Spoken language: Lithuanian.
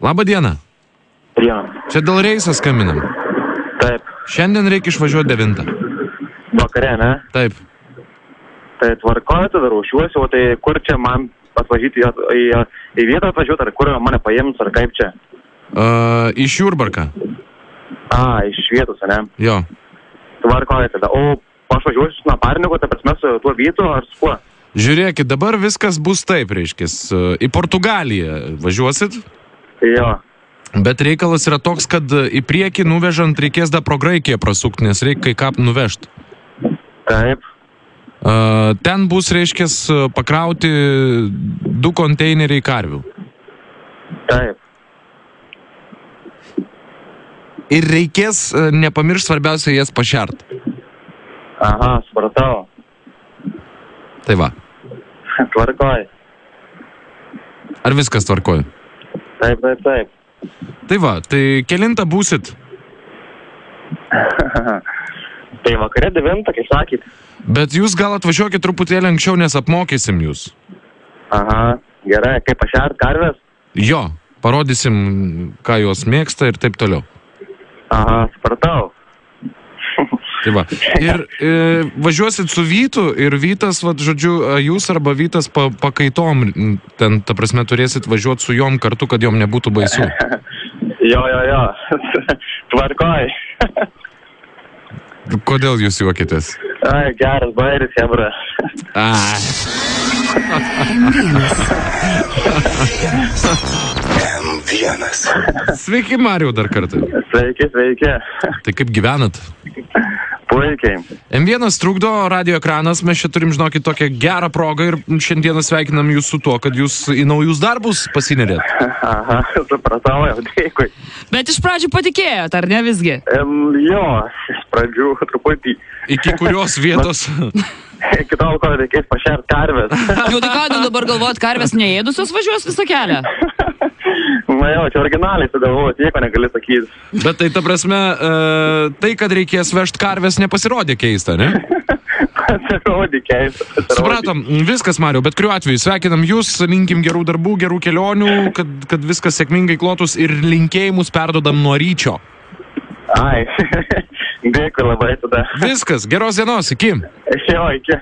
Labą dieną. Jo. Čia dėl reisą skambinam. Taip. Šiandien reikia išvažiuoti 9. Vakare, ne? Taip. Tai tvarkoju, tada rūšiuosiu, o tai kur čia man atvažiuoti į vietą atvažiuoti, ar kur mane paims, ar kaip čia? Iš Jurbarką. Iš vietos, ne? Jo. Tvarkoju tada. O aš važiuosiu su naparniku, tai prasme su tuo vytu, ar su kuo? Žiūrėkit, dabar viskas bus taip, reiškis. Į Portugaliją važiuosit, Jo. bet reikalas yra toks, kad į priekį nuvežant reikės dar pro Graikiją prasukti, nes reikia kai ką nuvežti. Taip. Ten bus, reiškis, pakrauti 2 konteineriai karvių. Taip. Ir reikės nepamiršti svarbiausia jas pašert. Aha, supratau. Tai va. Tvarkoju. Ar viskas tvarkoja? Taip. Tai va, tai kelintą būsit? Tai vakare 9, kaip sakyt. Bet jūs gal atvažiuokit truputėlį anksčiau, nes apmokysim jūs. Aha, gerai. Kaip pašert karvės? Jo, parodysim, ką jos mėgsta ir taip toliau. Aha, supratau. Tai va. Ir važiuosit su Vytu ir Vytas, vat, žodžiu, jūs arba Vytas pakaitom, ten, ta prasme, turėsit važiuoti su jom kartu, kad jom nebūtų baisu. Jo. Tvarkoj. Kodėl jūs juokitės? Ai, geras bairis, hebra. Sveiki, Mariau, dar kartą. Sveiki. Tai kaip gyvenat? Puikiai. M1 trukdo, radio ekranas, mes čia turim, žinokit, tokią gerą progą ir šiandieną sveikinam jūs su tuo, kad jūs į naujus darbus pasinerėt. Aha, supratau, jau, dėkui. Bet iš pradžių patikėjot, ar ne visgi? Jo, iš pradžių truputį. Iki kurios vietos? Iki tol, kol reikės pašert karvės. Jau tai ką, dabar galvojat, karvės neėdusios važiuos visą kelią? Na jo, čia originaliai sugalvojot, nieko negali sakyti. Bet tai ta prasme, tai, kad reikės vežti karvės, nepasirodė keista, ne? Pasirodė keista. Supratom, viskas, Mariau, bet kuriuo atveju sveikinam jūs, linkim gerų darbų, gerų kelionių, kad viskas sėkmingai klotus ir linkėjimus perdodam nuo Ryčio. Ai, dėkui labai tada. Viskas, geros dienos, iki. Jo, iki.